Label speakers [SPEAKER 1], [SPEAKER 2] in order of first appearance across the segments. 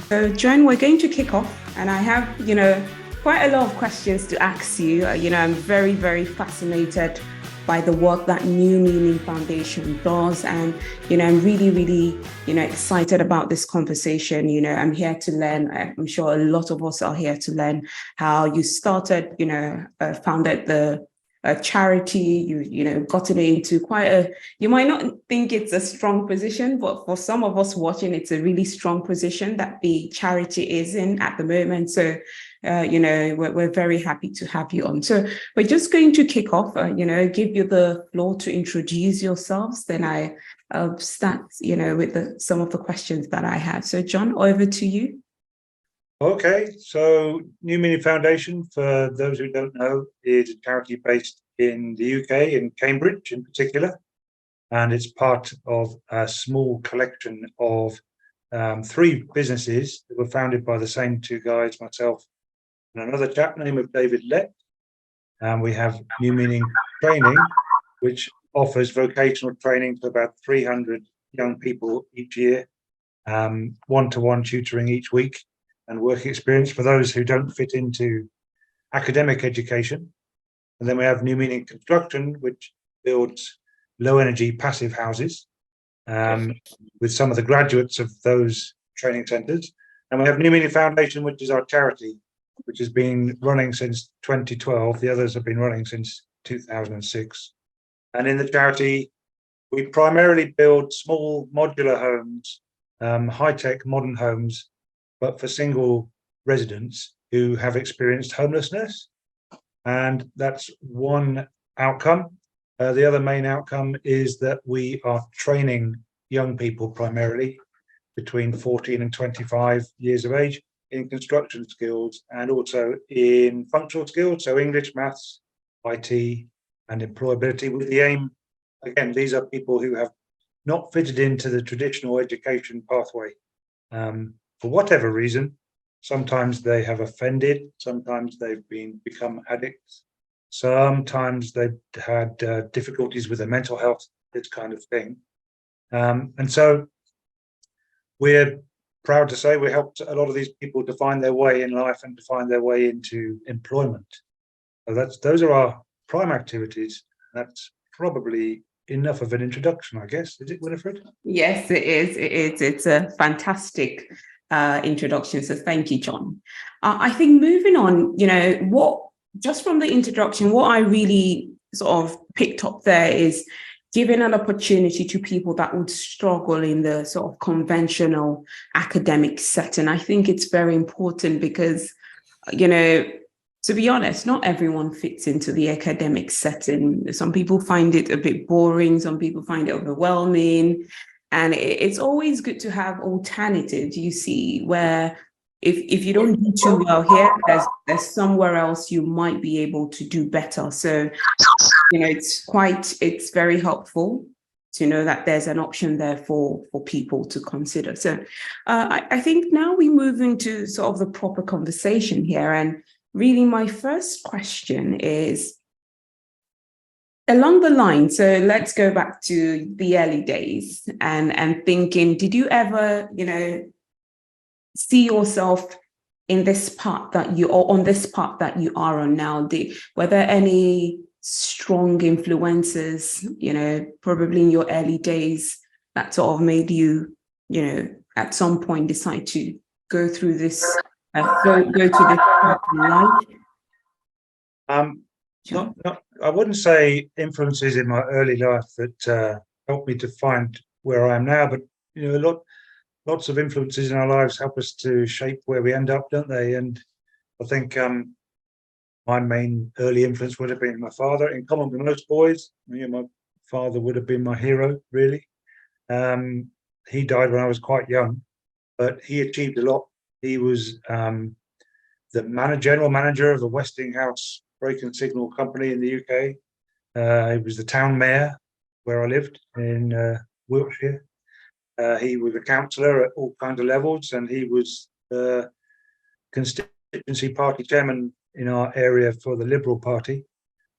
[SPEAKER 1] So, Joan, we're going to kick off, and I have, quite a lot of questions to ask you. I'm very, very fascinated by the work that New Meaning Foundation does, and I'm really, really, excited about this conversation. I'm here to learn. I'm sure a lot of us are here to learn how you started, founded the a charity, gotten into you might not think it's a strong position, but for some of us watching, it's a really strong position that the charity is in at the moment. So, we're very happy to have you on. So we're just going to kick off, give you the floor to introduce yourselves. Then I'll start, with some of the questions that I have. So John, over to you.
[SPEAKER 2] Okay, so New Meaning Foundation, for those who don't know, is a charity based in the UK, in Cambridge in particular, and it's part of a small collection of 3 businesses that were founded by the same 2 guys, myself and another chap named David Lett. And we have New Meaning Training, which offers vocational training to about 300 young people each year, one-to-one tutoring each week, and work experience for those who don't fit into academic education. And then we have New Meaning Construction, which builds low energy passive houses with some of the graduates of those training centres. And we have New Meaning Foundation, which is our charity, which has been running since 2012. The others have been running since 2006. And in the charity, we primarily build small modular homes, high-tech modern homes, but for single residents who have experienced homelessness. And that's one outcome. The other main outcome is that we are training young people primarily between 14 and 25 years of age in construction skills and also in functional skills, so English, maths, IT, and employability, with the aim, again, these are people who have not fitted into the traditional education pathway. For whatever reason, sometimes they have offended, sometimes they've become addicts, sometimes they've had difficulties with their mental health, this kind of thing. And so we're proud to say we helped a lot of these people to find their way in life and to find their way into employment. So those are our prime activities. That's probably enough of an introduction, I guess. Is it, Winifred?
[SPEAKER 1] Yes, it is. It's a fantastic introduction. So thank you, John. I think moving on, just from the introduction, what I really sort of picked up there is giving an opportunity to people that would struggle in the sort of conventional academic setting. I think it's very important because, to be honest, not everyone fits into the academic setting. Some people find it a bit boring. Some people find it overwhelming. And it's always good to have alternatives, you see, where if you don't do too well here, there's somewhere else you might be able to do better. So, it's very helpful to know that there's an option there for people to consider. So I think now we move into sort of the proper conversation here. And really my first question is, along the line, so let's go back to the early days and thinking, did you ever, see yourself in this path that on this path that you are on now? Were there any strong influences, probably in your early days that sort of made you, at some point decide to go through this, go to this path in life?
[SPEAKER 2] I wouldn't say influences in my early life that helped me to find where I am now, but lots of influences in our lives help us to shape where we end up, don't they? And I think my main early influence would have been my father. In common with most boys, my father would have been my hero, really. He died when I was quite young, but he achieved a lot. He was the general manager of the Westinghouse brake and signal company in the UK. He was the town mayor where I lived in Wiltshire. He was a councillor at all kinds of levels, and he was the constituency party chairman in our area for the Liberal Party.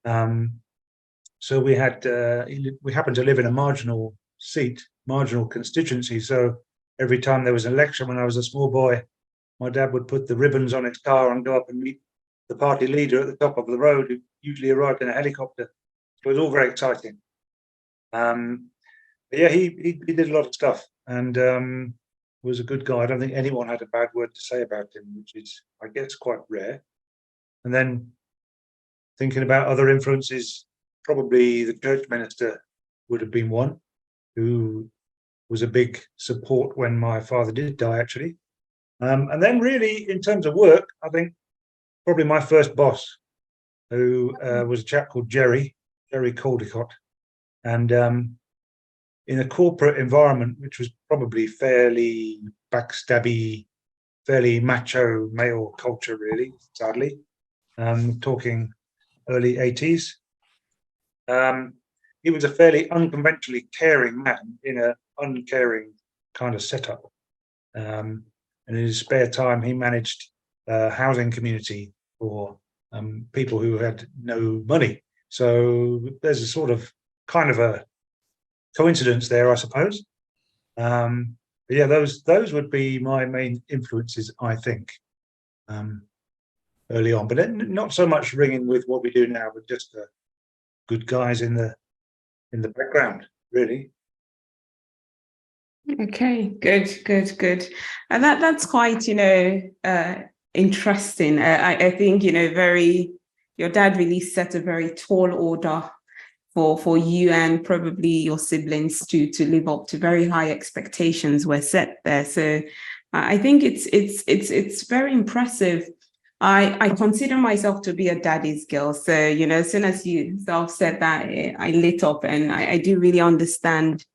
[SPEAKER 2] So we happened to live in a marginal seat, marginal constituency. So every time there was an election when I was a small boy, my dad would put the ribbons on his car and go up and meet the party leader at the top of the road, who usually arrived in a helicopter. So it was all very exciting. But yeah, he did a lot of stuff, and was a good guy. I don't think anyone had a bad word to say about him, which is, I guess, quite rare. And then thinking about other influences, probably the church minister would have been one, who was a big support when my father did die, actually. And then really, in terms of work, I think probably my first boss, who was a chap called Jerry Caldicott. And in a corporate environment, which was probably fairly backstabby, fairly macho male culture, really, sadly, talking early 80s. He was a fairly unconventionally caring man in an uncaring kind of setup. And in his spare time, he managed a housing community for people who had no money. So there's a sort of kind of a coincidence there, I suppose. But yeah, those would be my main influences, I think, early on. But not so much ringing with what we do now, but just good guys in the background, really.
[SPEAKER 1] Okay, good. And that's quite, interesting. I think, your dad really set a very tall order for you and probably your siblings to live up to. Very high expectations were set there. So I think it's very impressive. I consider myself to be a daddy's girl. So, as soon as you said that, I lit up, and I do really understand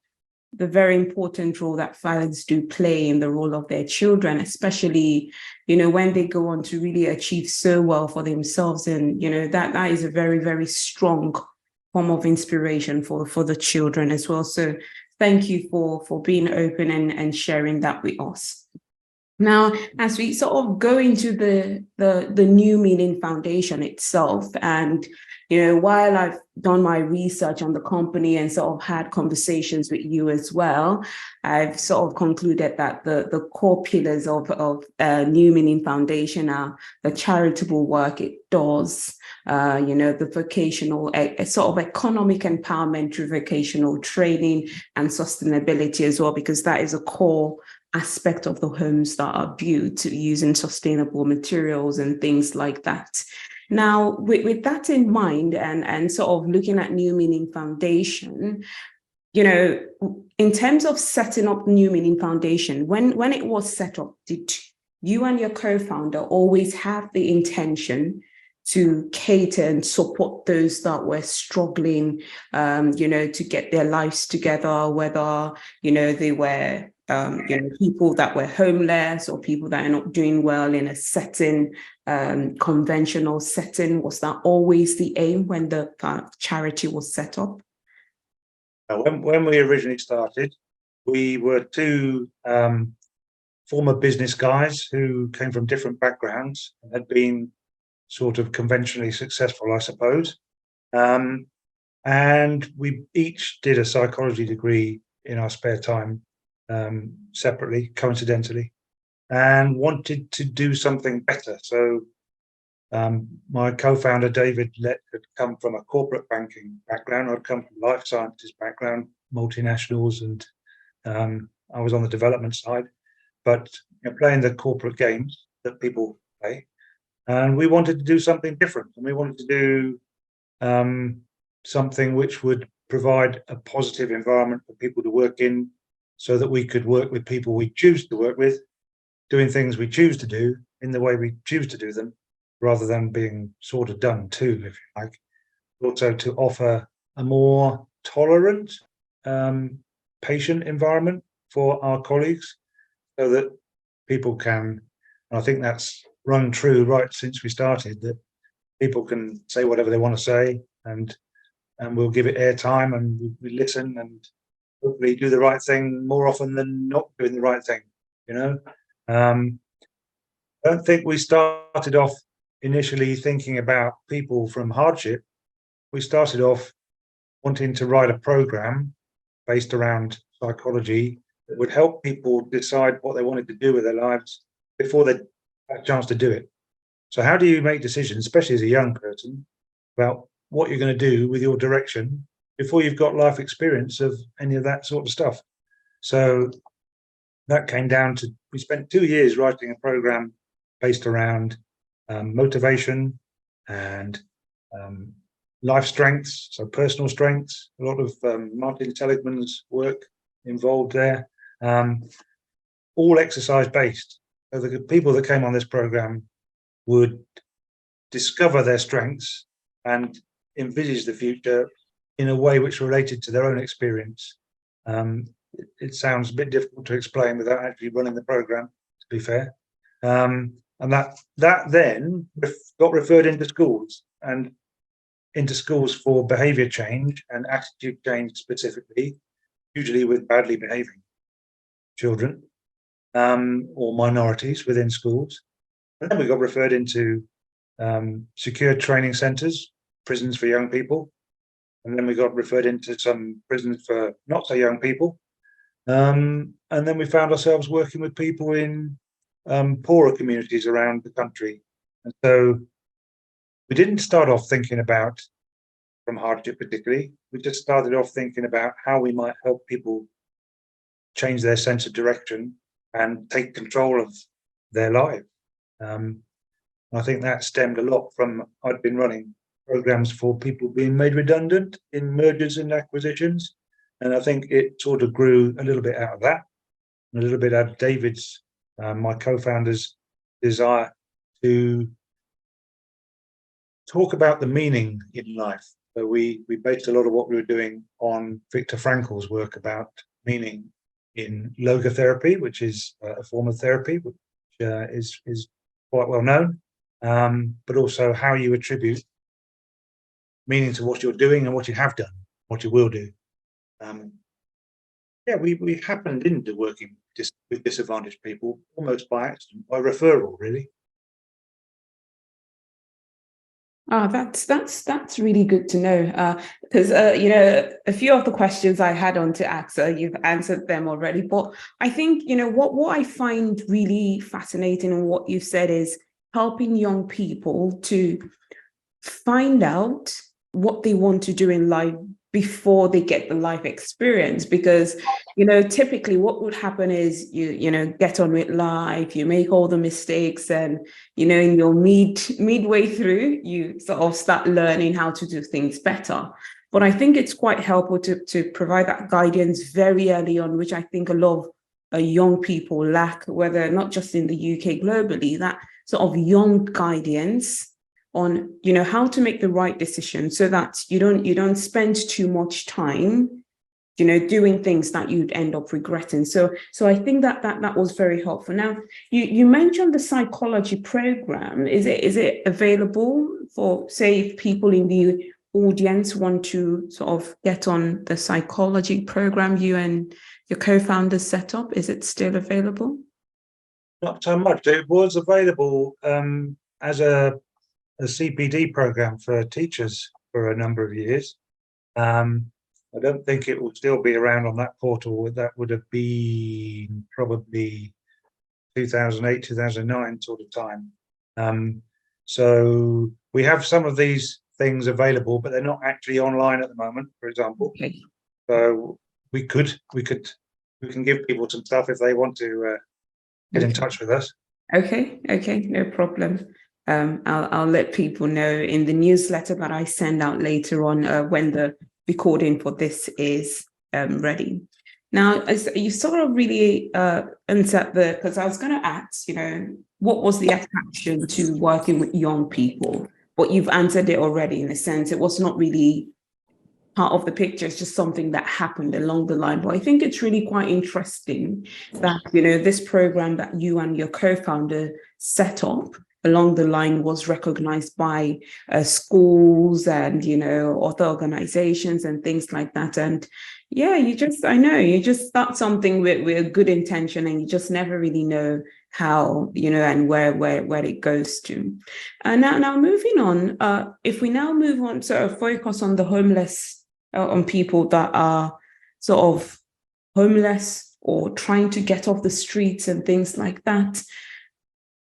[SPEAKER 1] the very important role that fathers do play in the role of their children, especially, when they go on to really achieve so well for themselves. And, that is a very, very strong form of inspiration for the children as well. So thank you for being open and sharing that with us. Now, as we sort of go into the New Meaning Foundation itself, and while I've done my research on the company and sort of had conversations with you as well, I've sort of concluded that the core pillars of New Meaning Foundation are the charitable work it does, the vocational, sort of economic empowerment through vocational training and sustainability as well, because that is a core aspect of the homes that are built using sustainable materials and things like that. Now, with that in mind, and sort of looking at New Meaning Foundation, in terms of setting up New Meaning Foundation, when it was set up, did you and your co-founder always have the intention to cater and support those that were struggling, to get their lives together, whether, they were people that were homeless or people that are not doing well in a certain conventional setting? Was that always the aim when the charity was set up?
[SPEAKER 2] When we originally started, we were two former business guys who came from different backgrounds and had been sort of conventionally successful, I suppose. And we each did a psychology degree in our spare time, separately, coincidentally, and wanted to do something better. So my co-founder, David Lett, had come from a corporate banking background. I'd come from life sciences background, multinationals, and I was on the development side, but playing the corporate games that people play. And we wanted to do something different, and we wanted to do something which would provide a positive environment for people to work in, so that we could work with people we choose to work with, doing things we choose to do in the way we choose to do them, rather than being sort of done to, if you like. Also to offer a more tolerant, patient environment for our colleagues, so that people can, and I think that's run true right since we started, that people can say whatever they want to say, and we'll give it airtime, and we listen, and hopefully do the right thing more often than not doing the right thing. I don't think we started off initially thinking about people from hardship, we started off wanting to write a program based around psychology that would help people decide what they wanted to do with their lives before they had a chance to do it. So how do you make decisions, especially as a young person, about what you're going to do with your direction before you've got life experience of any of that sort of stuff? So that came down to, we spent 2 years writing a program based around motivation and life strengths, so personal strengths, a lot of Martin Seligman's work involved there, all exercise based. So the people that came on this program would discover their strengths and envisage the future in a way which related to their own experience. It sounds a bit difficult to explain without actually running the program, to be fair. And that then got referred into schools for behavior change and attitude change specifically, usually with badly behaving children or minorities within schools. And then we got referred into secure training centres, prisons for young people. And then we got referred into some prisons for not so young people. And then we found ourselves working with people in poorer communities around the country. And so we didn't start off thinking about from hardship particularly. We just started off thinking about how we might help people change their sense of direction and take control of their life. I think that stemmed a lot from, I'd been running programs for people being made redundant in mergers and acquisitions. And I think it sort of grew a little bit out of that, and a little bit out of David's, my co-founder's desire to talk about the meaning in life. So we based a lot of what we were doing on Viktor Frankl's work about meaning in logotherapy, which is a form of therapy, which is quite well known, but also how you attribute meaning to what you're doing and what you have done, what you will do. We happened into working with disadvantaged people almost by accident, by referral, really.
[SPEAKER 1] Oh, that's really good to know, because a few of the questions I had on to ask, you've answered them already. But I think what I find really fascinating in what you've said is helping young people to find out what they want to do in life before they get the life experience, because typically what would happen is you get on with life, you make all the mistakes, and in your midway through you sort of start learning how to do things better. But I think it's quite helpful to provide that guidance very early on, which I think a lot of young people lack, whether not just in the UK, globally, that sort of young guidance on how to make the right decision, so that you don't spend too much time doing things that you'd end up regretting. So I think that was very helpful. Now you mentioned the psychology program. Is it available for, say, if people in the audience want to sort of get on the psychology program you and your co-founders set up? Is it still available?
[SPEAKER 2] Not so much. It was available as a CPD program for teachers for a number of years. I don't think it will still be around on that portal. That would have been probably 2008, 2009 sort of time. So we have some of these things available, but they're not actually online at the moment, for example.
[SPEAKER 1] Okay.
[SPEAKER 2] So we can give people some stuff if they want to get in touch with us.
[SPEAKER 1] Okay, no problem. I'll let people know in the newsletter that I send out later on when the recording for this is ready. Now, as you sort of really answered because I was going to ask, what was the attraction to working with young people? But you've answered it already in a sense. It was not really part of the picture. It's just something that happened along the line. But I think it's really quite interesting that, this program that you and your co-founder set up along the line was recognized by schools and, other organizations and things like that. And you just start something with a good intention, and you just never really know how, and where it goes to. Now moving on, if we now move on, sort of focus on the homeless, on people that are sort of homeless or trying to get off the streets and things like that.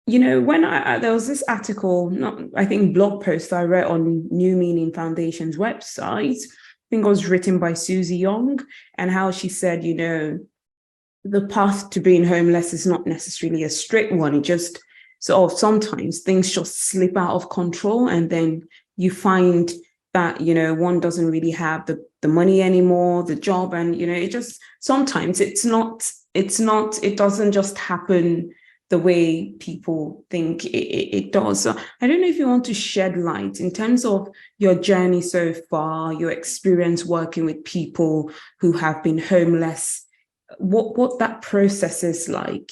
[SPEAKER 1] When there was this article, I think blog post I read on New Meaning Foundation's website, I think it was written by Susie Young, and how she said, the path to being homeless is not necessarily a straight one. It just sort of sometimes things just slip out of control, and then you find that, one doesn't really have the money anymore, the job, and, it just, sometimes it doesn't just happen the way people think it does. So I don't know if you want to shed light in terms of your journey so far, your experience working with people who have been homeless, what that process is like.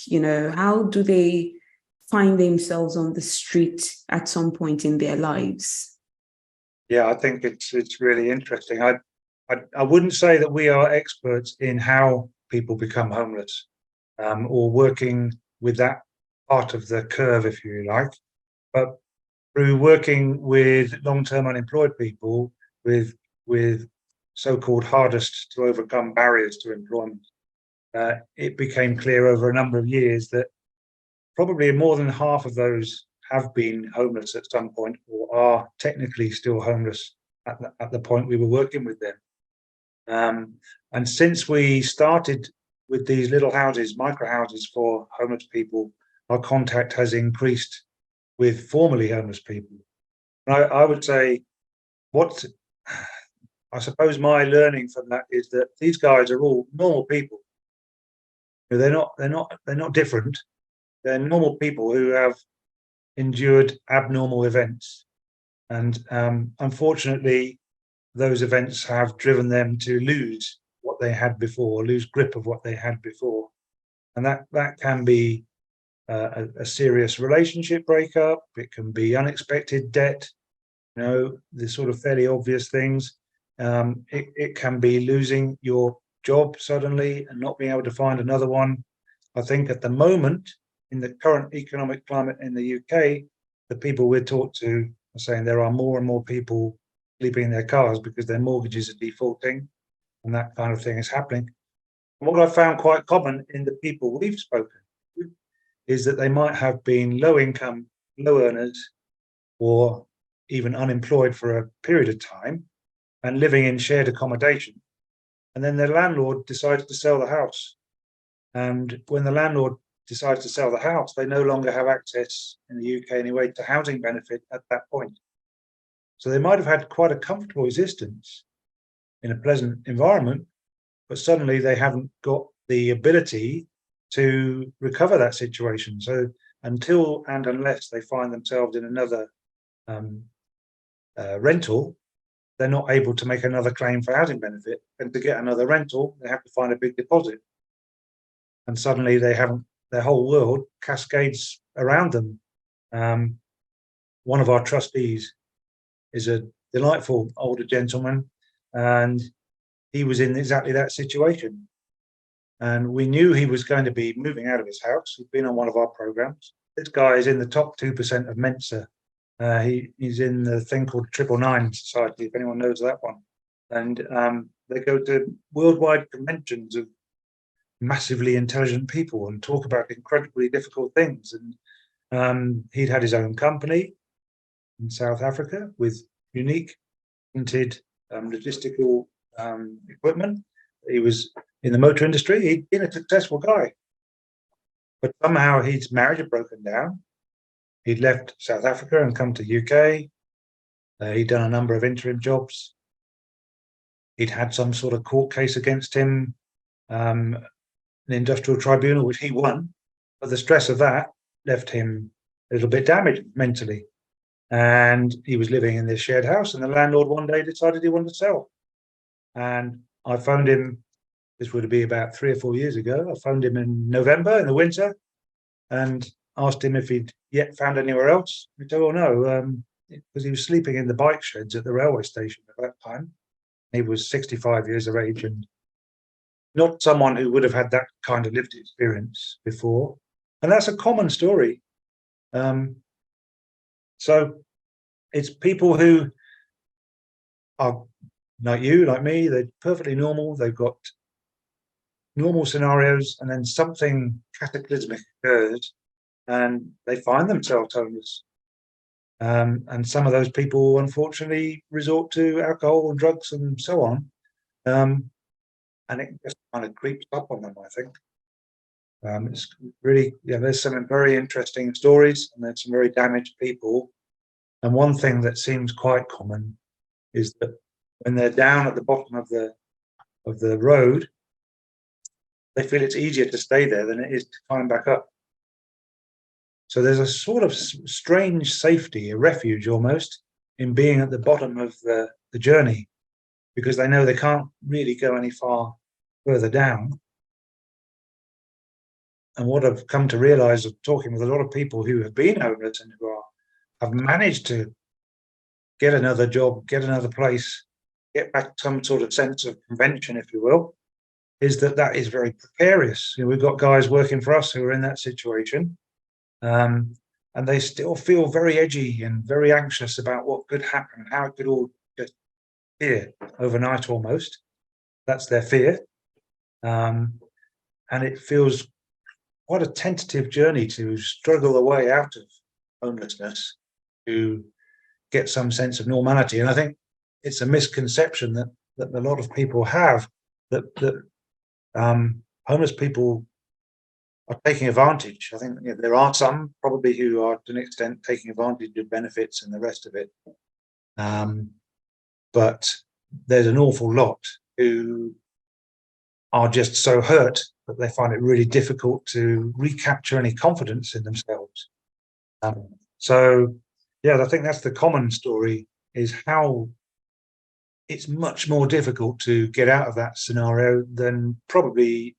[SPEAKER 1] How do they find themselves on the street at some point in their lives?
[SPEAKER 2] Yeah, I think it's really interesting. I wouldn't say that we are experts in how people become homeless, or working with that part of the curve, if you like. But through working with long-term unemployed people, with so-called hardest to overcome barriers to employment, it became clear over a number of years that probably more than half of those have been homeless at some point, or are technically still homeless at the point we were working with them. And since we started with these little houses, micro houses for homeless people, our contact has increased with formerly homeless people. And I would say, I suppose my learning from that is that these guys are all normal people. They're not different. They're normal people who have endured abnormal events, and unfortunately, those events have driven them to lose what they had before, lose grip of what they had before, and that can be a serious relationship breakup. It can be unexpected debt, the sort of fairly obvious things. It can be losing your job suddenly and not being able to find another one. I think at the moment, in the current economic climate in the UK, the people we're talked to are saying there are more and more people sleeping in their cars because their mortgages are defaulting, and that kind of thing is happening. And what I found quite common in the people we've spoken to is that they might have been low income, low earners, or even unemployed for a period of time and living in shared accommodation. And then their landlord decided to sell the house. And when the landlord decides to sell the house, they no longer have access, in the UK anyway, to housing benefit at that point. So they might have had quite a comfortable existence in a pleasant environment, but suddenly they haven't got the ability to recover that situation. So until and unless they find themselves in another rental, they're not able to make another claim for housing benefit. And to get another rental, they have to find a big deposit. And suddenly they haven't, their whole world cascades around them. One of our trustees is a delightful older gentleman, and he was in exactly that situation. And we knew he was going to be moving out of his house. He'd been on one of our programs. This guy is in the top 2% of Mensa. He's in the thing called 999 Society, if anyone knows that one. And they go to worldwide conventions of massively intelligent people and talk about incredibly difficult things. And he'd had his own company in South Africa with unique patented logistical equipment. He was in the motor industry. He'd been a successful guy, but somehow his marriage had broken down. He'd left South Africa and come to UK. He'd done a number of interim jobs. He'd had some sort of court case against him, an industrial tribunal, which he won. But the stress of that left him a little bit damaged mentally. And he was living in this shared house, and the landlord one day decided he wanted to sell. And I phoned him, this would be about 3 or 4 years ago. I phoned him in November, in the winter, and asked him if he'd yet found anywhere else. He said, oh no, because he was sleeping in the bike sheds at the railway station at that time. He was 65 years of age and not someone who would have had that kind of lived experience before. And that's a common story. So it's people who are like you, like me, they're perfectly normal. They've got normal scenarios, and then something cataclysmic occurs and they find themselves homeless. And some of those people, unfortunately, resort to alcohol and drugs and so on. And it just kind of creeps up on them, I think. It's really, there's some very interesting stories, and there's some very damaged people. And one thing that seems quite common is that when they're down at the bottom of the road, they feel it's easier to stay there than it is to climb back up. So there's a sort of strange safety, a refuge almost, in being at the bottom of the journey, because they know they can't really go any far further down. And what I've come to realize of talking with a lot of people who have been homeless and who have managed to get another job, get another place, get back some sort of sense of convention, if you will, is that is very precarious. We've got guys working for us who are in that situation, and they still feel very edgy and very anxious about what could happen, how it could all just appear overnight almost. That's their fear. And it feels quite a tentative journey to struggle their way out of homelessness, to get some sense of normality. And I think it's a misconception that a lot of people have, that homeless people are taking advantage. I think there are some probably who are to an extent taking advantage of benefits and the rest of it. But there's an awful lot who are just so hurt that they find it really difficult to recapture any confidence in themselves. So, I think that's the common story, is how it's much more difficult to get out of that scenario than probably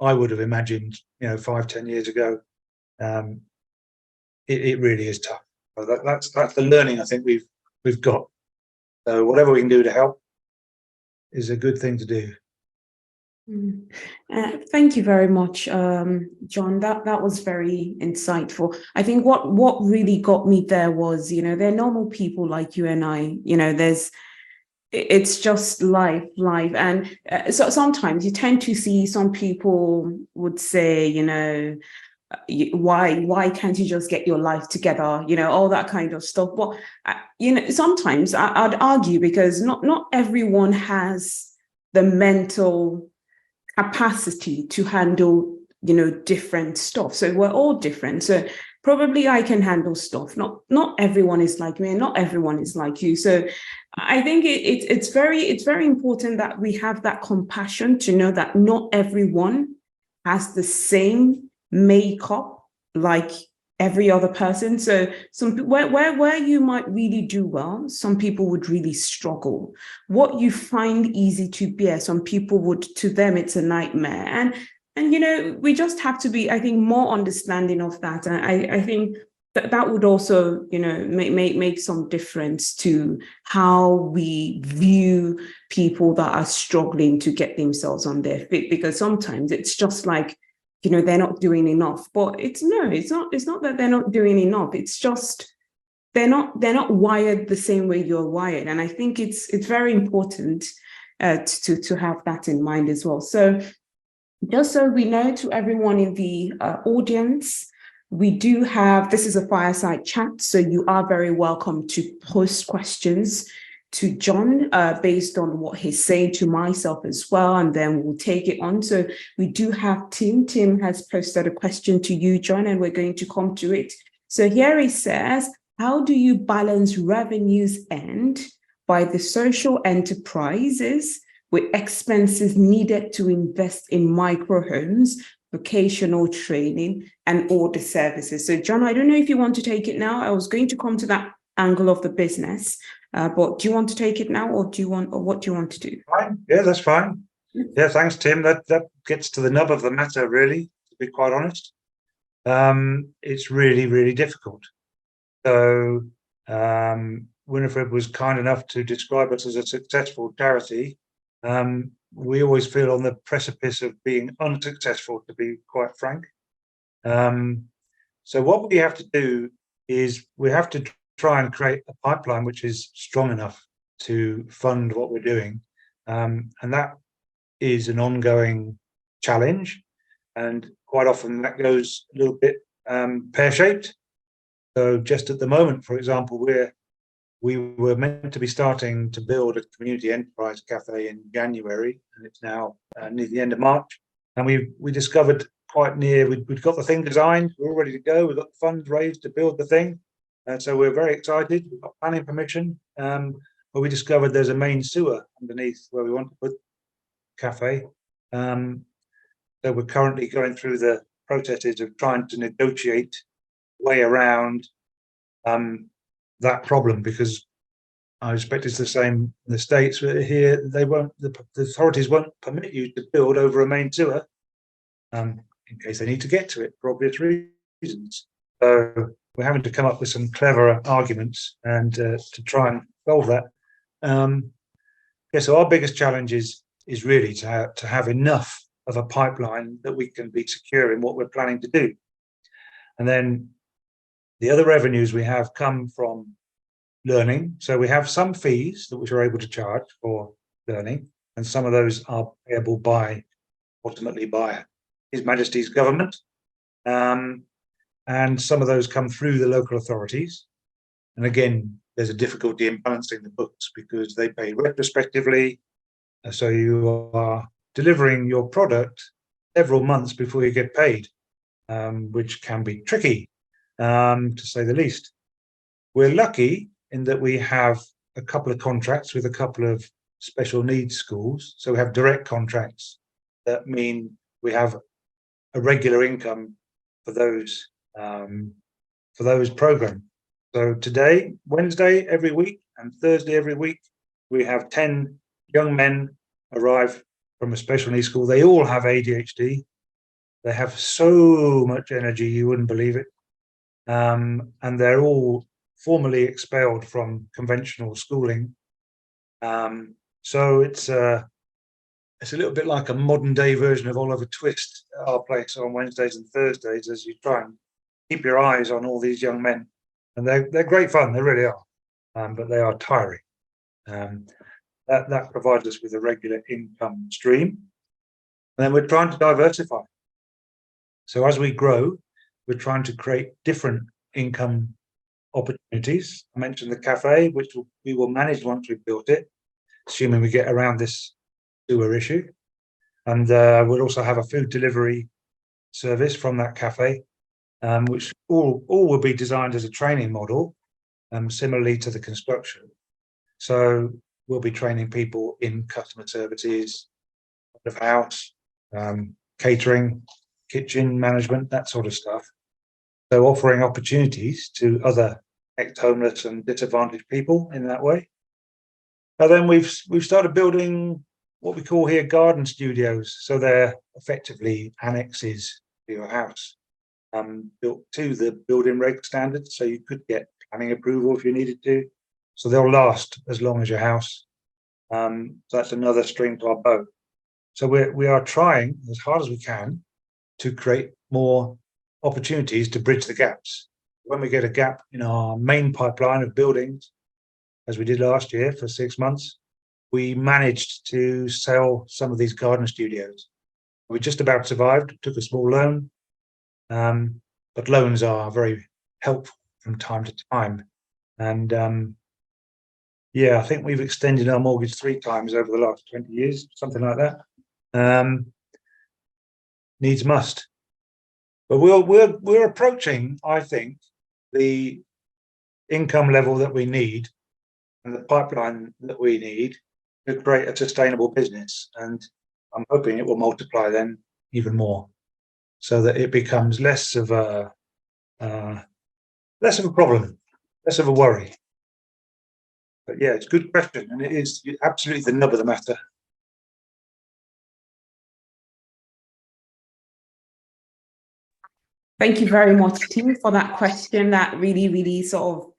[SPEAKER 2] I would have imagined, 5-10 years ago. It really is tough. That's the learning I think we've got. So whatever we can do to help is a good thing to do.
[SPEAKER 1] Thank you very much, John. That was very insightful. I think what really got me there was, they're normal people like you and I. It's just life, and so sometimes you tend to see some people would say, why can't you just get your life together, all that kind of stuff. But sometimes I'd argue, because not everyone has the mental capacity to handle different stuff. So we're all different. So probably I can handle stuff. Not everyone is like me, and not everyone is like you. So I think it's very important that we have that compassion to know that not everyone has the same makeup like every other person. So where you might really do well, some people would really struggle. What you find easy to bear, some people to them it's a nightmare. And we just have to be, I think, more understanding of that. And I think that would also, make some difference to how we view people that are struggling to get themselves on their feet, because sometimes it's just like, they're not doing enough. But it's not that they're not doing enough. It's just they're not wired the same way you're wired. And I think it's very important to have that in mind as well. So just so we know, to everyone in the audience, we do have, this is a fireside chat, so you are very welcome to post questions to John based on what he's saying, to myself as well, and then we'll take it on. So we do have Tim. Tim has posted a question to you, John, and we're going to come to it. So here he says, how do you balance revenues earned by the social enterprises with expenses needed to invest in micro homes, vocational training, and all the services? So John, I don't know if you want to take it now. I was going to come to that angle of the business, but do you want to take it now, or what do you want to do?
[SPEAKER 2] Fine. Yeah, that's fine. Yeah, thanks, Tim. That gets to the nub of the matter, really, to be quite honest. It's really, really difficult. So Winifred was kind enough to describe us as a successful charity. We always feel on the precipice of being unsuccessful, to be quite frank. So what we have to do is we have to try and create a pipeline which is strong enough to fund what we're doing. And that is an ongoing challenge. And quite often that goes a little bit pear-shaped. So just at the moment, for example, we were meant to be starting to build a community enterprise cafe in January, and it's now near the end of March. And we discovered quite near, we'd got the thing designed, we're all ready to go, we've got the funds raised to build the thing. And so we're very excited, we've got planning permission, but we discovered there's a main sewer underneath where we want to put the cafe. So we're currently going through the processes of trying to negotiate way around that problem, because I expect it's the same in the States. Here, they won't. The authorities won't permit you to build over a main sewer, in case they need to get to it for obvious reasons. So we're having to come up with some clever arguments and to try and solve that. Yeah, so our biggest challenge is really to have enough of a pipeline that we can be secure in what we're planning to do, and then the other revenues we have come from learning. So we have some fees that we're able to charge for learning, and some of those are payable ultimately by His Majesty's government. And some of those come through the local authorities. And again, there's a difficulty in balancing the books because they pay retrospectively. So you are delivering your product several months before you get paid, which can be tricky, to say the least. We're lucky in that we have a couple of contracts with a couple of special needs schools. So we have direct contracts that mean we have a regular income for those programs. So today, Wednesday every week and Thursday every week, we have 10 young men arrive from a special needs school. They all have ADHD. They have so much energy, you wouldn't believe it. And they're all formally expelled from conventional schooling. So it's a little bit like a modern day version of Oliver Twist at our place on Wednesdays and Thursdays, as you try and keep your eyes on all these young men. And they're great fun, they really are, but they are tiring. That provides us with a regular income stream. And then we're trying to diversify. So as we grow, we're trying to create different income opportunities. I mentioned the cafe, which we will manage once we've built it, assuming we get around this sewer issue. And we'll also have a food delivery service from that cafe, which all will be designed as a training model, similarly to the construction. So we'll be training people in customer services, front of house, catering, kitchen management, that sort of stuff. So offering opportunities to other ex-homeless and disadvantaged people in that way. And then we've started building what we call here garden studios. So they're effectively annexes to your house, built to the building reg standards. So you could get planning approval if you needed to. So they'll last as long as your house. So that's another string to our bow. So we are trying as hard as we can to create more opportunities to bridge the gaps. When we get a gap in our main pipeline of buildings, as we did last year for 6 months, we managed to sell some of these garden studios. We just about survived, took a small loan, but loans are very helpful from time to time. And yeah, I think we've extended our mortgage 3 times over the last 20 years, something like that. Needs must. But we're approaching, I think, the income level that we need and the pipeline that we need to create a sustainable business. And I'm hoping it will multiply then even more, so that it becomes less of a problem, less of a worry. But yeah, it's a good question, and it is absolutely the nub of the matter.
[SPEAKER 1] Thank you very much, Tim, for that question. That really sort of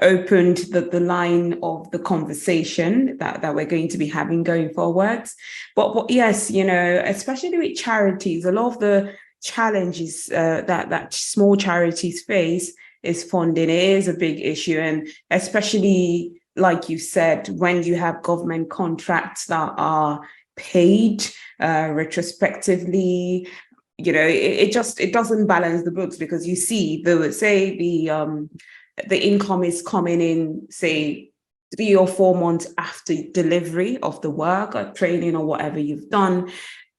[SPEAKER 1] opened the line of the conversation that we're going to be having going forwards. But yes, especially with charities, a lot of the challenges that small charities face is funding. It is a big issue, and especially like you said, when you have government contracts that are paid retrospectively, it doesn't balance the books, because you see, the income is coming in, say, 3 or 4 months after delivery of the work or training or whatever you've done.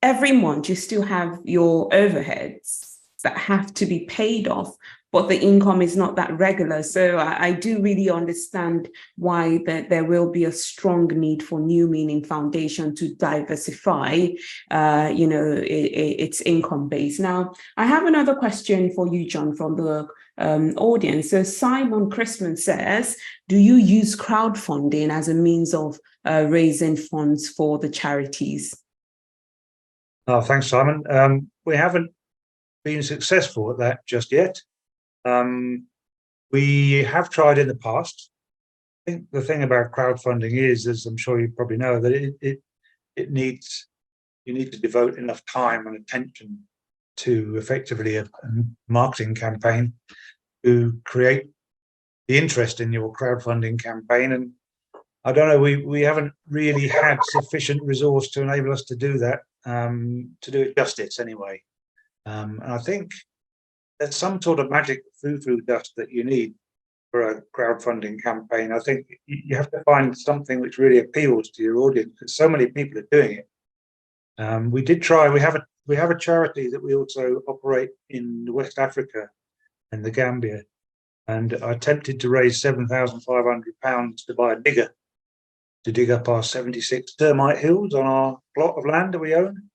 [SPEAKER 1] Every month you still have your overheads that have to be paid off, but the income is not that regular. So I do really understand why there will be a strong need for New Meaning Foundation to diversify, its income base. Now, I have another question for you, John, from the audience. So Simon Christman says, do you use crowdfunding as a means of raising funds for the charities?
[SPEAKER 2] Oh, thanks, Simon. We haven't been successful at that just yet. We have tried in the past. I think the thing about crowdfunding is, as I'm sure you probably know, that you need to devote enough time and attention to effectively a marketing campaign to create the interest in your crowdfunding campaign. And I don't know, we haven't really had sufficient resource to enable us to do that, to do it justice anyway. And I think there's some sort of magic foo-foo dust that you need for a crowdfunding campaign. I think you have to find something which really appeals to your audience, because so many people are doing it. We did try. We have a charity that we also operate in West Africa and the Gambia, and I attempted to raise £7,500 to buy a digger to dig up our 76 termite hills on our plot of land that we own.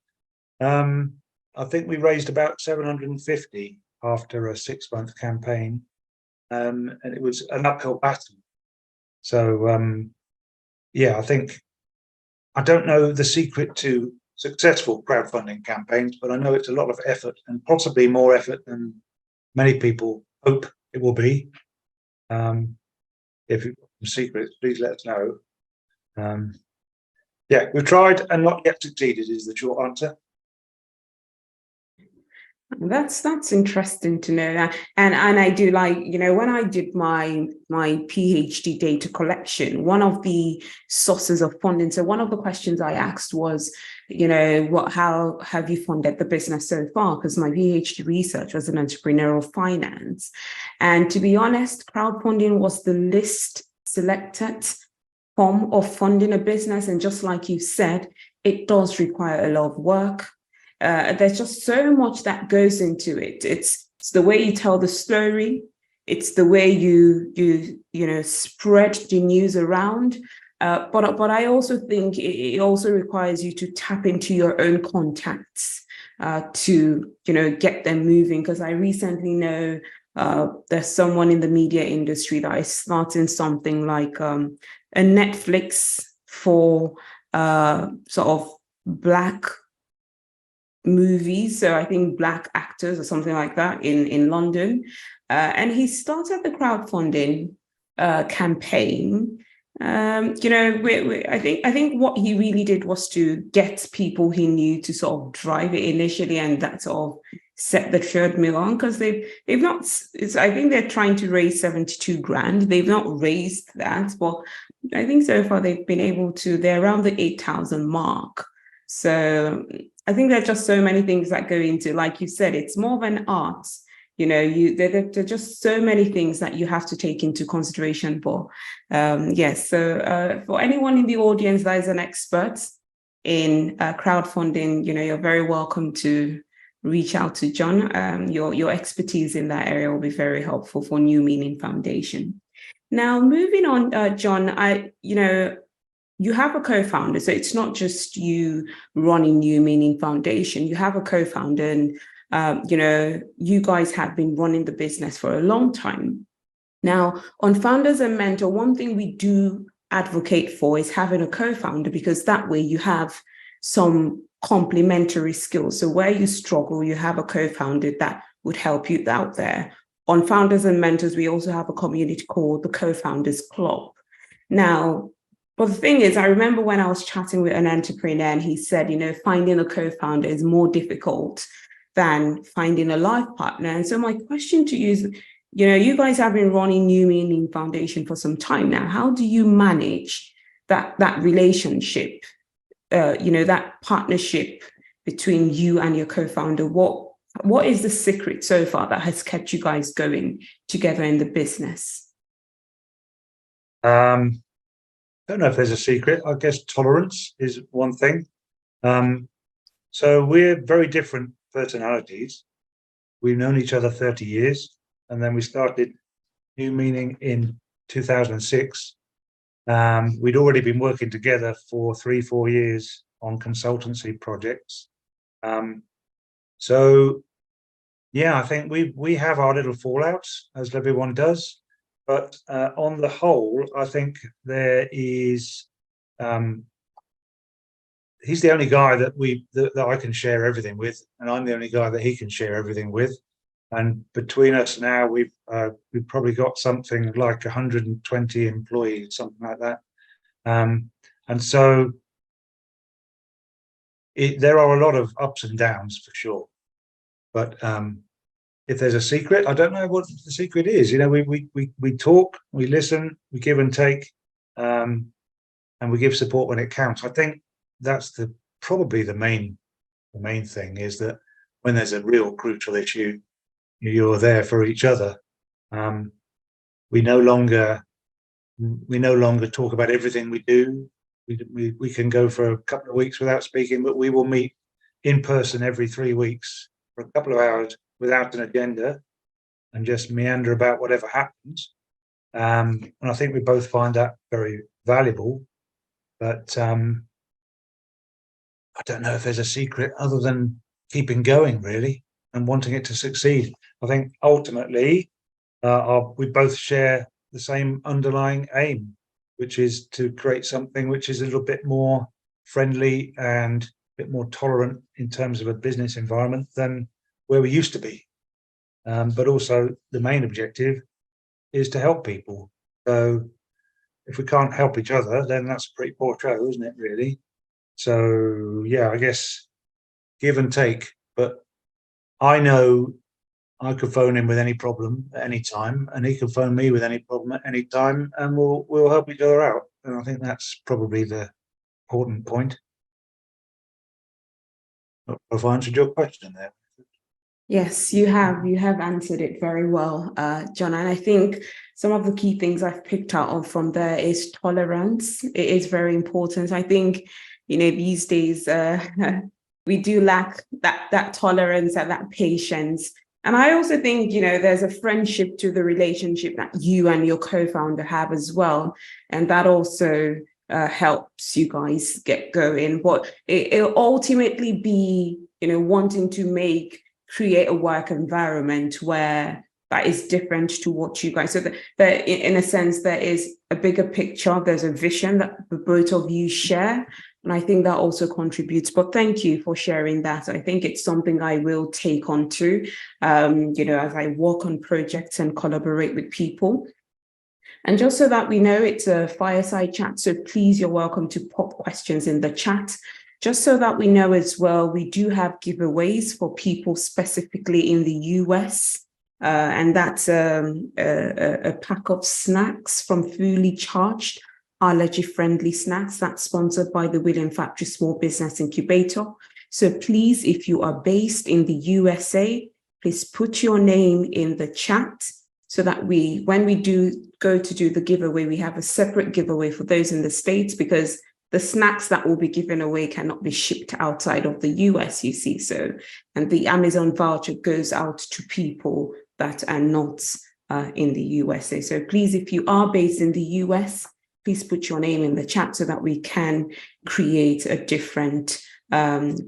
[SPEAKER 2] I think we raised about 750 after a 6-month campaign, and it was an uphill battle. So I think, I don't know the secret to successful crowdfunding campaigns, but I know it's a lot of effort, and possibly more effort than many people hope it will be. If you've got some secrets, please let us know. We've tried and not yet succeeded is the short answer.
[SPEAKER 1] That's interesting to know. And I do like, when I did my PhD data collection, one of the sources of funding, so one of the questions I asked was, how have you funded the business so far? Because my PhD research was in entrepreneurial finance. And to be honest, crowdfunding was the least selected form of funding a business. And just like you said, it does require a lot of work. There's just so much that goes into it. It's the way you tell the story. It's the way you spread the news around. But I also think it also requires you to tap into your own contacts to get them moving. Because I recently know there's someone in the media industry that is starting something like a Netflix for sort of Black movies, so I think Black actors or something like that in London, and he started the crowdfunding campaign. I think what he really did was to get people he knew to sort of drive it initially, and that sort of set the treadmill on, because they've not. I think they're trying to raise 72 grand. They've not raised that, but I think so far they've been able to. They're around the 8,000 mark. So I think there are just so many things that go into, like you said, it's more of an art. There are just so many things that you have to take into consideration. But so for anyone in the audience that is an expert in crowdfunding, you're very welcome to reach out to John. Your expertise in that area will be very helpful for New Meaning Foundation. Now, moving on, John, you have a co-founder, so it's not just you running New Meaning Foundation. You have a co-founder, and you guys have been running the business for a long time. Now, on Founders and Mentor, one thing we do advocate for is having a co-founder, because that way you have some complementary skills. So where you struggle, you have a co-founder that would help you out there. On Founders and Mentors, we also have a community called the Co-Founders Club. Now, but the thing is, I remember when I was chatting with an entrepreneur, and he said, finding a co-founder is more difficult than finding a life partner. And so my question to you is, you guys have been running New Meaning Foundation for some time now. How do you manage that relationship, that partnership between you and your co-founder? What is the secret so far that has kept you guys going together in the business?
[SPEAKER 2] Don't know if there's a secret. I guess tolerance is one thing. So we're very different personalities. We've known each other 30 years, and then we started New Meaning in 2006. We'd already been working together for 3-4 years on consultancy projects. So yeah, I think we have our little fallouts, as everyone does, but on the whole, I think there is. He's the only guy that I can share everything with, and I'm the only guy that he can share everything with. And between us now, we've probably got something like 120 employees, something like that. And so there are a lot of ups and downs for sure. But if there's a secret, I don't know what the secret is. We talk, we listen, we give and take, and we give support when it counts. I think that's probably the main thing, is that when there's a real crucial issue, you're there for each other. We no longer talk about everything we do. We can go for a couple of weeks without speaking, but we will meet in person every 3 weeks for a couple of hours without an agenda and just meander about whatever happens. And I think we both find that very valuable. But I don't know if there's a secret other than keeping going, really, and wanting it to succeed. I think ultimately we both share the same underlying aim, which is to create something which is a little bit more friendly and a bit more tolerant in terms of a business environment than where we used to be. But also the main objective is to help people. So if we can't help each other, then that's a pretty poor show, isn't it, really? So yeah, I guess give and take. But I know I could phone him with any problem at any time, and he could phone me with any problem at any time, and we'll help each other out. And I think that's probably the important point. I've answered your question there.
[SPEAKER 1] Yes, you have answered it very well, John. And I think some of the key things I've picked out from there is tolerance. It is very important. I think, these days we do lack that tolerance and that patience. And I also think, there's a friendship to the relationship that you and your co-founder have as well. And that also helps you guys get going. But it'll ultimately be, wanting to create a work environment where that is different to what you guys. So that in a sense, there is a bigger picture. There's a vision that the both of you share. And I think that also contributes. But thank you for sharing that. I think it's something I will take on too, as I work on projects and collaborate with people. And just so that we know, it's a fireside chat. So please, you're welcome to pop questions in the chat. Just so that we know as well, we do have giveaways for people specifically in the US. And that's a pack of snacks from Fully Charged, allergy-friendly snacks. That's sponsored by the William Factory Small Business Incubator. So please, if you are based in the USA, please put your name in the chat so that when we do go to do the giveaway, we have a separate giveaway for those in the States, because the snacks that will be given away cannot be shipped outside of the US, you see. So, and the Amazon voucher goes out to people that are not in the USA. So please, if you are based in the US, please put your name in the chat so that we can create a different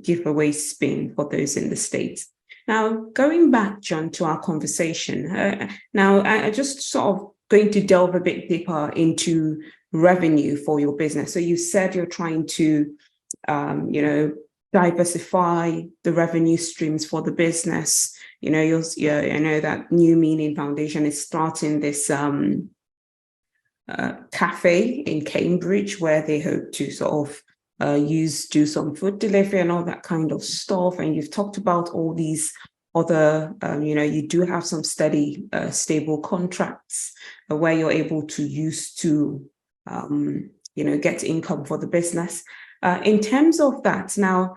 [SPEAKER 1] giveaway spin for those in the States. Now, going back, John, to our conversation, now I just sort of going to delve a bit deeper into revenue for your business. So you said you're trying to, diversify the revenue streams for the business. I know that New Meaning Foundation is starting this cafe in Cambridge, where they hope to sort of do some food delivery and all that kind of stuff. And you've talked about all these other, you do have some steady, stable contracts where you're able to use to, get income for the business. In terms of that, now,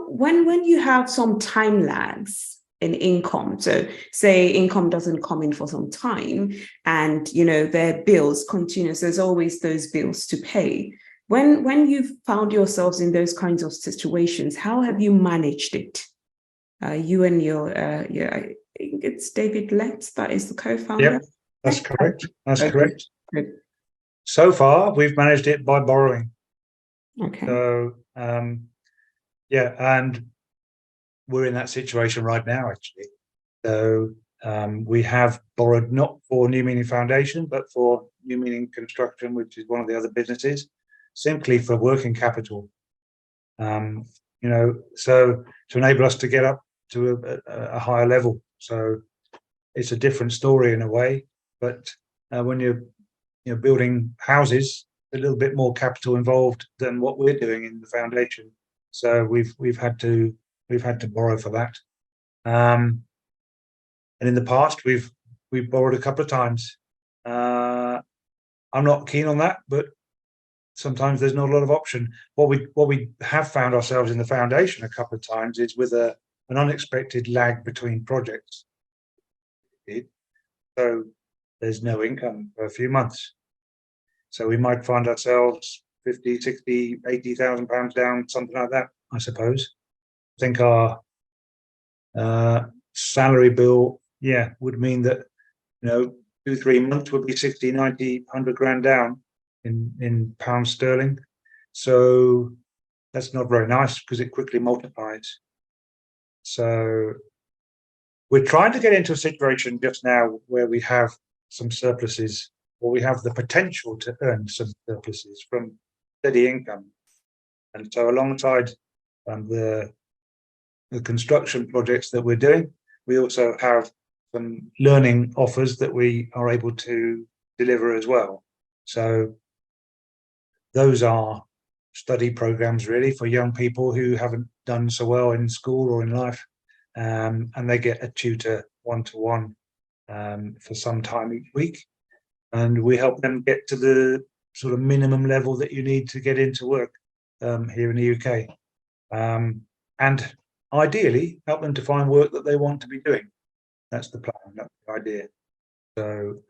[SPEAKER 1] when you have some time lags in income, so say income doesn't come in for some time and, their bills continue, so there's always those bills to pay. When you've found yourselves in those kinds of situations, how have you managed it? You and I think it's David Lett, that is the co-founder.
[SPEAKER 2] Yeah, that's correct. That's
[SPEAKER 1] Okay.
[SPEAKER 2] correct.
[SPEAKER 1] Good.
[SPEAKER 2] So far, we've managed it by borrowing.
[SPEAKER 1] Okay.
[SPEAKER 2] So, and we're in that situation right now, actually. So we have borrowed not for New Meaning Foundation, but for New Meaning Construction, which is one of the other businesses, simply for working capital. So to enable us to get up to a higher level. So it's a different story in a way, but when you're building houses, a little bit more capital involved than what we're doing in the foundation. So we've had to borrow for that. And in the past, we've borrowed a couple of times. I'm not keen on that, but sometimes there's not a lot of option. What we have found ourselves in the foundation a couple of times is with an unexpected lag between projects. So there's no income for a few months. So we might find ourselves 50, 60, 80,000 pounds down, something like that, I suppose. I think our salary bill, would mean that, 2-3 months would be 60, 90, 100 grand down in pounds sterling. So that's not very nice because it quickly multiplies. So we're trying to get into a situation just now where we have some surpluses, or we have the potential to earn some surpluses from steady income. And so alongside the construction projects that we're doing, we also have some learning offers that we are able to deliver as well. So those are study programs really for young people who haven't done so well in school or in life, and they get a tutor one-to-one for some time each week, and we help them get to the sort of minimum level that you need to get into work here in the UK, and ideally help them to find work that they want to be doing. That's the plan, that's the idea. So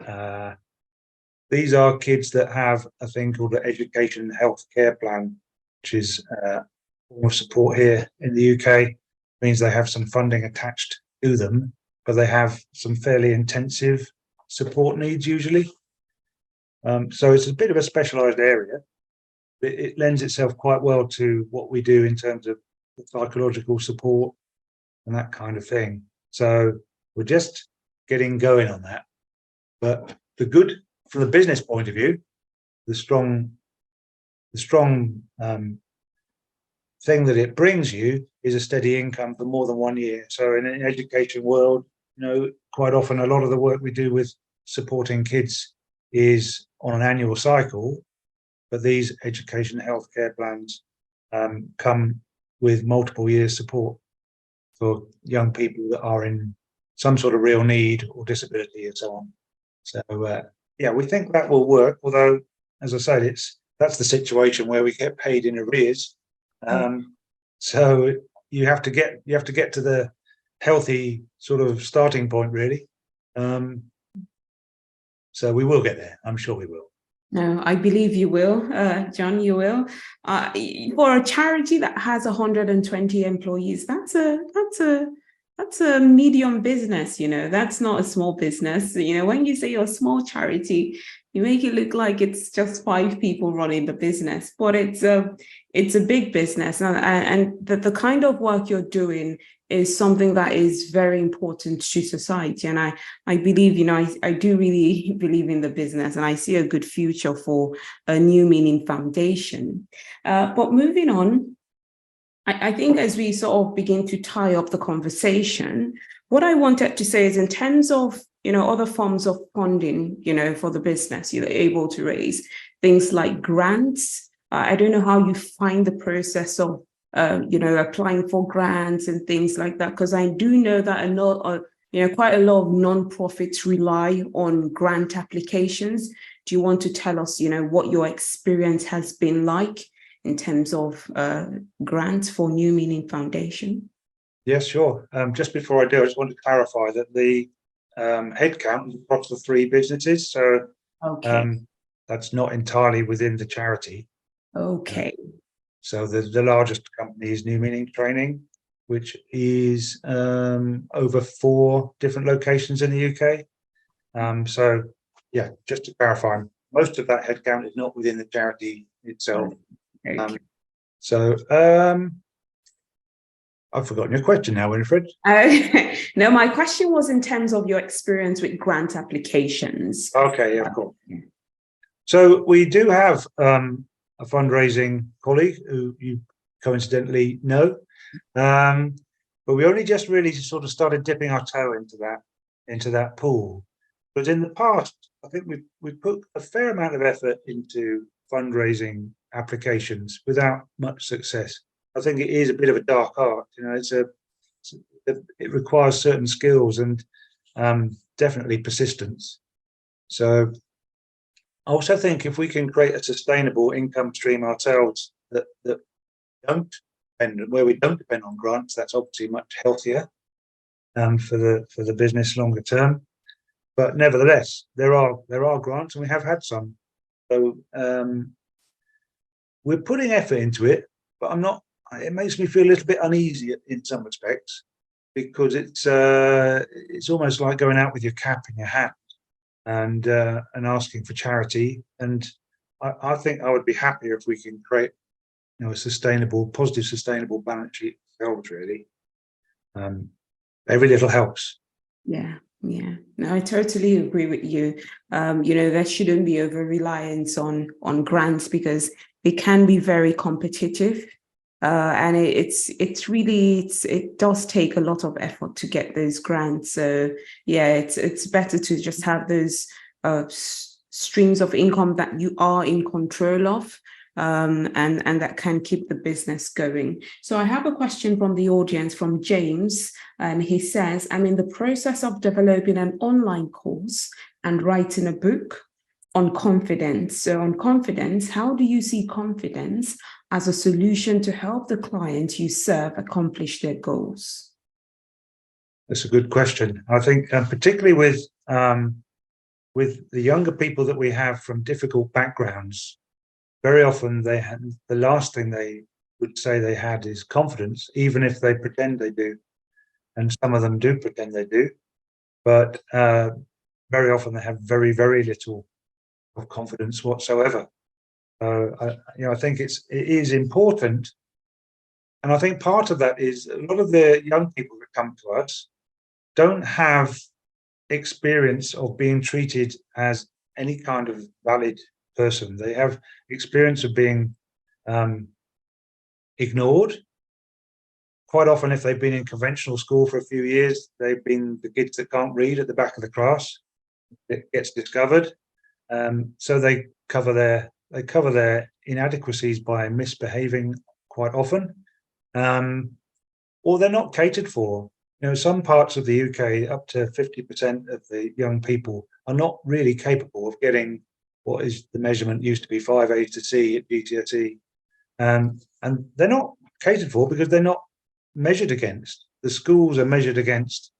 [SPEAKER 2] these are kids that have a thing called the Education Health Care Plan, which is more support here in the UK. It means they have some funding attached to them, but they have some fairly intensive support needs usually. So it's a bit of a specialised area. It lends itself quite well to what we do in terms of psychological support and that kind of thing. So we're just getting going on that. But the good, from the business point of view, the strong thing that it brings you is a steady income for more than 1 year. So in an education world, quite often a lot of the work we do with supporting kids is on an annual cycle, but these education healthcare plans come with multiple years support for young people that are in some sort of real need or disability and so on. So we think that will work. Although, as I said, that's the situation where we get paid in arrears. So you have to get to the healthy sort of starting point, really. So we will get there. I'm sure we will.
[SPEAKER 1] No, I believe you will, John. You will. For a charity that has 120 employees, that's a medium business. That's not a small business. When you say you're a small charity, you make it look like it's just 5 people running the business, but it's a big business, and the kind of work you're doing is something that is very important to society. And I believe, I do really believe in the business, and I see a good future for a New Meaning Foundation. But moving on, I think as we sort of begin to tie up the conversation, what I wanted to say is in terms of, other forms of funding, for the business, you're able to raise things like grants, I don't know how you find the process of, applying for grants and things like that, because I do know that quite a lot of non-profits rely on grant applications. Do you want to tell us, what your experience has been like in terms of grants for New Meaning Foundation?
[SPEAKER 2] Yes, sure. Just before I do, I just want to clarify that the headcount is across the three businesses. So
[SPEAKER 1] Okay.
[SPEAKER 2] that's not entirely within the charity.
[SPEAKER 1] Okay.
[SPEAKER 2] So the largest company is New Meaning Training, which is over 4 different locations in the UK. So yeah, just to clarify, most of that headcount is not within the charity itself.
[SPEAKER 1] Okay.
[SPEAKER 2] I've forgotten your question now, Winifred.
[SPEAKER 1] No, my question was in terms of your experience with grant applications.
[SPEAKER 2] Okay, yeah, of course. So we do have a fundraising colleague who you coincidentally know, but we only just really sort of started dipping our toe into that pool. But in the past, I think we've put a fair amount of effort into fundraising applications without much success. I think it is a bit of a dark art. It requires certain skills and definitely persistence. So I also think if we can create a sustainable income stream ourselves that don't depend, where we don't depend on grants, that's obviously much healthier for the business longer term. But nevertheless, there are grants, and we have had some. So we're putting effort into it, but I'm not. It makes me feel a little bit uneasy in some respects, because it's almost like going out with your cap in your hat and asking for charity. And I think I would be happier if we can create, a sustainable, positive, sustainable balance sheet ourselves. Really, every little helps.
[SPEAKER 1] Yeah. No, I totally agree with you. There shouldn't be over reliance on grants, because it can be very competitive. And it does take a lot of effort to get those grants. So yeah, it's better to just have those streams of income that you are in control of, and that can keep the business going. So I have a question from the audience, from James, and he says, I'm in the process of developing an online course and writing a book on confidence. So on confidence, how do you see confidence as a solution to help the clients you serve accomplish their goals?
[SPEAKER 2] That's a good question. I think particularly with the younger people that we have from difficult backgrounds, very often the last thing they would say they had is confidence, even if they pretend they do. And some of them do pretend they do, but very often they have very, very little of confidence whatsoever. I think it is important, and I think part of that is a lot of the young people that come to us don't have experience of being treated as any kind of valid person. They have experience of being ignored. Quite often, if they've been in conventional school for a few years, they've been the kids that can't read at the back of the class. It gets discovered, so they cover their inadequacies by misbehaving quite often, or they're not catered for. Some parts of the UK, up to 50% of the young people are not really capable of getting what is the measurement used to be 5 A's to C at GCSE, and they're not catered for because they're not measured against. The schools are measured against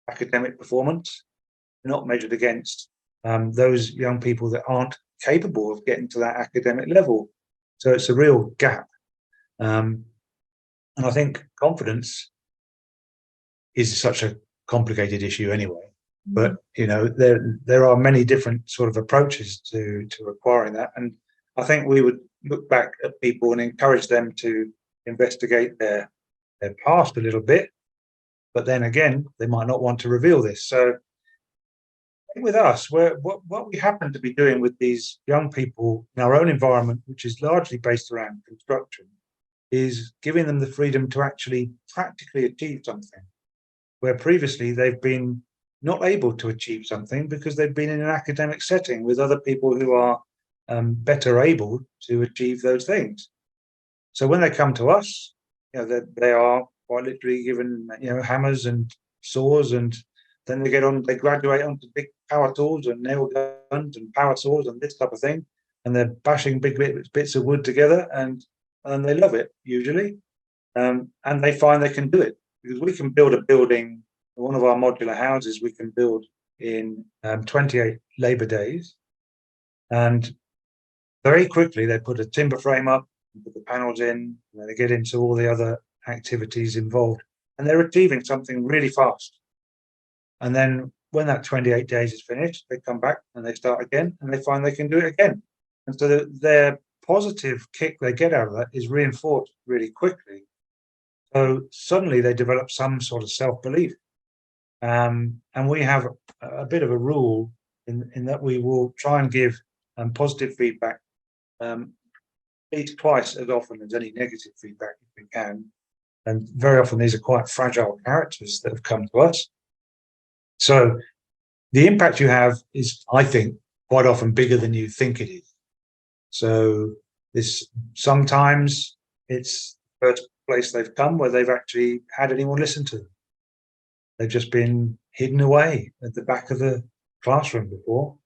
[SPEAKER 2] academic performance, not measured against those young people that aren't capable of getting to that academic level. So it's a real gap. And I think confidence is such a complicated issue anyway. But there are many different sort of approaches to acquiring that. And I think we would look back at people and encourage them to investigate their past a little bit. But then again, they might not want to reveal this. So with us, what we happen to be doing with these young people in our own environment, which is largely based around construction, is giving them the freedom to actually practically achieve something, where previously they've been not able to achieve something because they've been in an academic setting with other people who are better able to achieve those things. So when they come to us, they are quite literally given, hammers and saws, and then they graduate onto big power tools and nail guns and power saws and this type of thing, and they're bashing big bits of wood together, and they love it usually, and they find they can do it because we can build a building. One of our modular houses we can build in 28 labour days, and very quickly they put a timber frame up, put the panels in, and they get into all the other activities involved, and they're achieving something really fast. And then when that 28 days is finished, they come back and they start again, and they find they can do it again. And so their positive kick they get out of that is reinforced really quickly. So suddenly they develop some sort of self-belief. And we have a bit of a rule in that we will try and give positive feedback at least twice as often as any negative feedback if we can. And very often these are quite fragile characters that have come to us. So the impact you have is, I think, quite often bigger than you think it is. So sometimes it's the first place they've come where they've actually had anyone listen to them. They've just been hidden away at the back of the classroom before.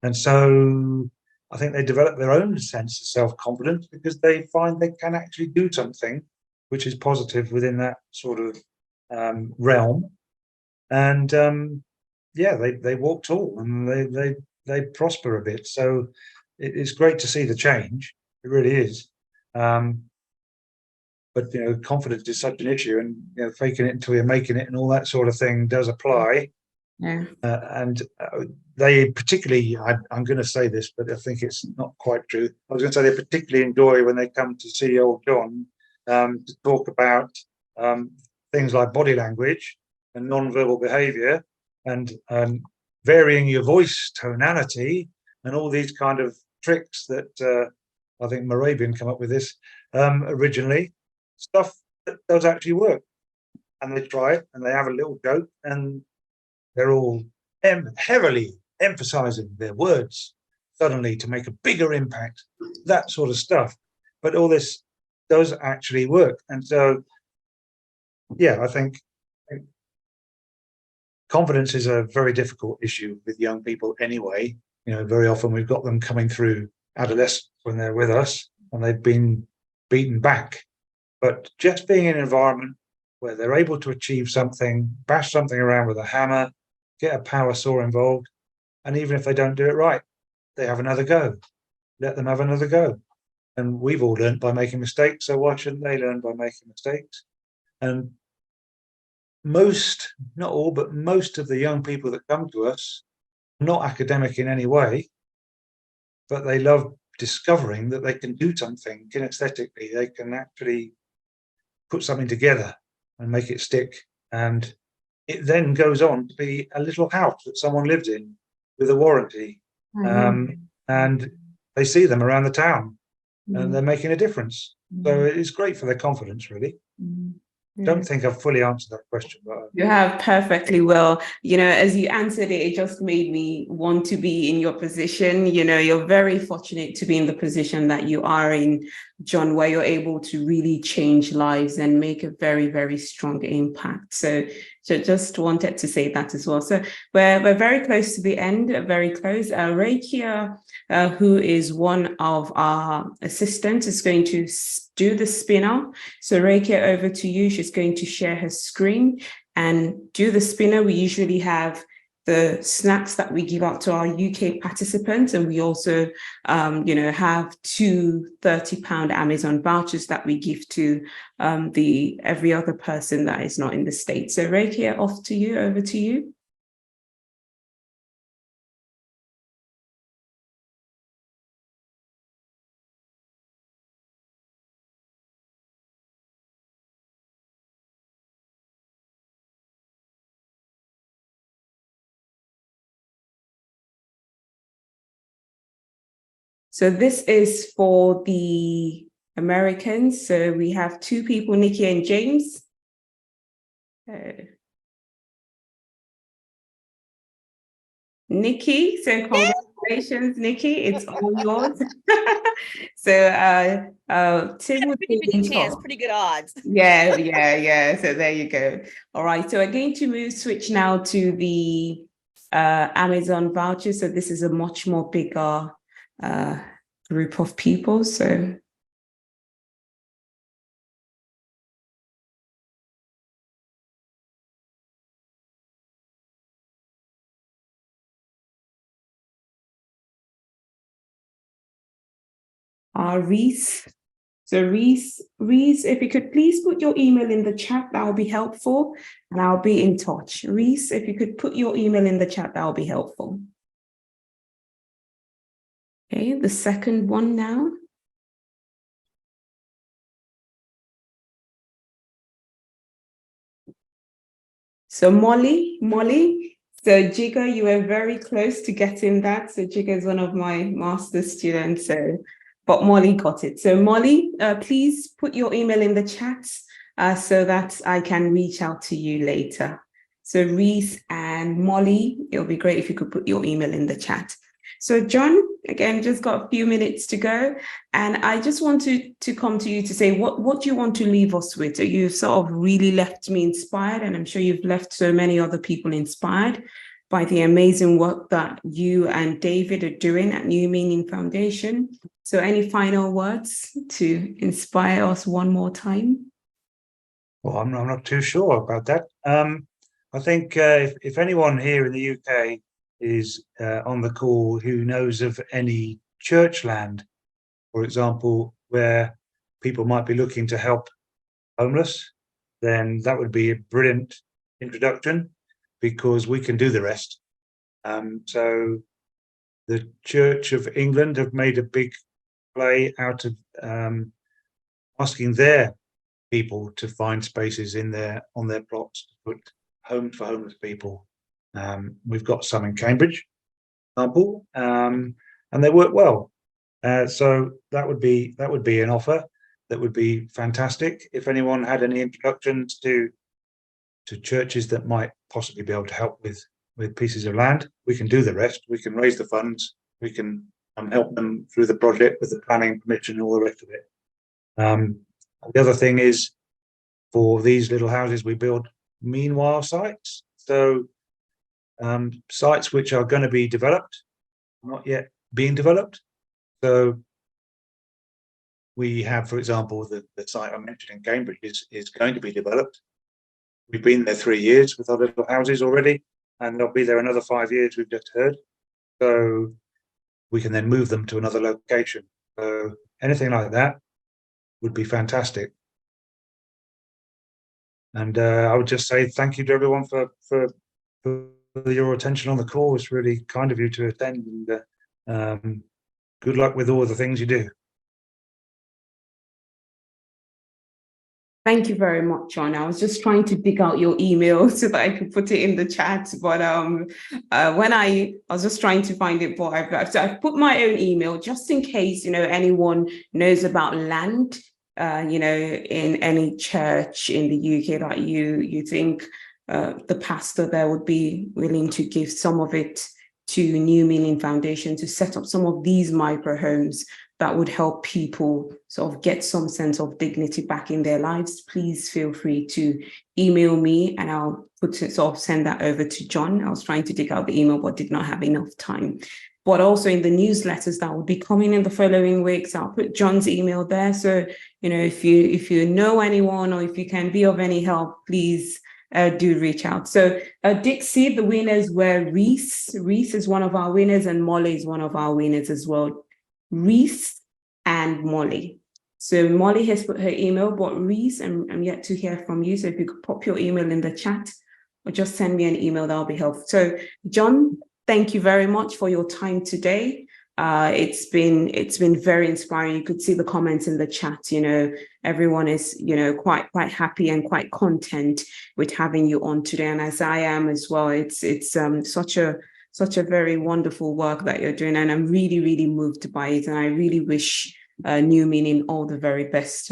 [SPEAKER 2] And so I think they develop their own sense of self-confidence because they find they can actually do something which is positive within that sort of realm. And they walk tall and they prosper a bit. So it's great to see the change. It really is. But confidence is such an issue, and faking it until you're making it and all that sort of thing does apply.
[SPEAKER 1] Yeah.
[SPEAKER 2] And they particularly, I'm going to say this, but I think it's not quite true. I was going to say they particularly enjoy when they come to see old John to talk about things like body language and non-verbal behaviour and varying your voice tonality and all these kind of tricks that I think Morabian came up with this originally. Stuff that does actually work, and they try it and they have a little joke, and they're all heavily emphasizing their words suddenly to make a bigger impact, that sort of stuff. But all this does actually work. And so I think confidence is a very difficult issue with young people anyway. Very often we've got them coming through adolescence when they're with us and they've been beaten back. But just being in an environment where they're able to achieve something, bash something around with a hammer, get a power saw involved, and even if they don't do it right, they have another go. Let them have another go. And we've all learned by making mistakes, so why shouldn't they learn by making mistakes? And most, not all, but most of the young people that come to us are not academic in any way, but they love discovering that they can do something kinesthetically. They can actually put something together and make it stick, and it then goes on to be a little house that someone lived in with a warranty. And they see them around the town and they're making a difference. So it's great for their confidence, really. Don't think I've fully answered that question, but
[SPEAKER 1] you have perfectly well. As you answered it, it just made me want to be in your position. You're very fortunate to be in the position that you are in, John, where you're able to really change lives and make a very, very strong impact. So just wanted to say that as well. So we're very close to the end, very close. Rakia, who is one of our assistants, is going to do the spinner. So Rakia, over to you. She's going to share her screen and do the spinner. We usually have the snacks that we give out to our UK participants, and we also have two £30 Amazon vouchers that we give to every other person that is not in the States. So Rakia, over to you. So this is for the Americans. So we have two people, Nikki and James. Nikki, so Congratulations, Nikki. It's all yours. So Tim would be in
[SPEAKER 3] chance,
[SPEAKER 1] top.
[SPEAKER 3] pretty good odds.
[SPEAKER 1] Yeah. So there you go. All right. So we're going to switch now to the Amazon voucher. So this is a much more bigger group of people. So Reese. So Reese, if you could please put your email in the chat, that will be helpful, and I'll be in touch. Reese, if you could put your email in the chat, that will be helpful. Okay, the second one now. So Molly. So Jiga, you were very close to getting that. So Jiga is one of my master students. But Molly got it. So Molly, please put your email in the chat so that I can reach out to you later. So Reese and Molly, it'll be great if you could put your email in the chat. So John, again, just got a few minutes to go. And I just want to come to you to say, what do you want to leave us with? You've sort of really left me inspired, and I'm sure you've left so many other people inspired by the amazing work that you and David are doing at New Meaning Foundation. So any final words to inspire us one more time?
[SPEAKER 2] Well, I'm not too sure about that. I think if anyone here in the UK is on the call who knows of any church land, for example, where people might be looking to help homeless, then that would be a brilliant introduction, because we can do the rest. So the Church of England have made a big play out of asking their people to find spaces on their plots to put homes for homeless people. We've got some in Cambridge, for example, and they work well. So that would be an offer that would be fantastic. If anyone had any introductions to churches that might possibly be able to help with pieces of land, we can do the rest. We can raise the funds. We can help them through the project with the planning, permission, and all the rest of it. The other thing is, for these little houses, we build meanwhile sites. So sites which are going to be developed, not yet being developed. So we have, for example, the site I mentioned in Cambridge is going to be developed. We've been there 3 years with our little houses already, and they'll be there another 5 years, we've just heard. So we can then move them to another location. So anything like that would be fantastic. And I would just say thank you to everyone for your attention on the call. It's really kind of you to attend, and good luck with all the things you do.
[SPEAKER 1] Thank you very much, John. I was just trying to dig out your email so that I could put it in the chat. But when I was just trying to find it, but I've put my own email just in case, anyone knows about land, in any church in the UK that you think the pastor there would be willing to give some of it to New Meaning Foundation to set up some of these micro homes that would help people sort of get some sense of dignity back in their lives. Please feel free to email me, and I'll send that over to John. I was trying to dig out the email, but did not have enough time. But also in the newsletters that will be coming in the following weeks, I'll put John's email there. So, if you know anyone, or if you can be of any help, please do reach out. So Dixie, the winners were Reese. Reese is one of our winners, and Molly is one of our winners as well. Reese and Molly. So Molly has put her email, but Reese, I'm yet to hear from you. So if you could pop your email in the chat or just send me an email, that'll be helpful. So John, thank you very much for your time today. It's been very inspiring. You could see the comments in the chat. Everyone is quite happy and quite content with having you on today, and as I am as well. It's such a very wonderful work that you're doing, and I'm really, really moved by it. And I really wish New Meaning all the very best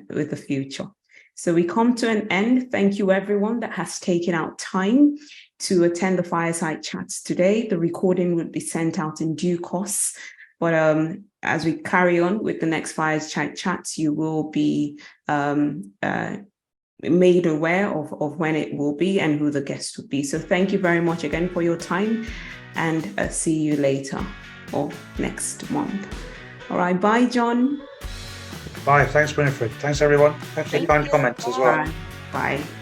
[SPEAKER 1] with the future. So we come to an end. Thank you, everyone that has taken out time to attend the Fireside chats today. The recording will be sent out in due course. But as we carry on with the next Fireside chats, you will be made aware of when it will be and who the guest will be. So thank you very much again for your time, and see you later or next month. All right, bye, John.
[SPEAKER 2] Bye. Thanks, Winifred. Thanks, everyone. Thanks for the kind comments as well.
[SPEAKER 1] Bye. Bye.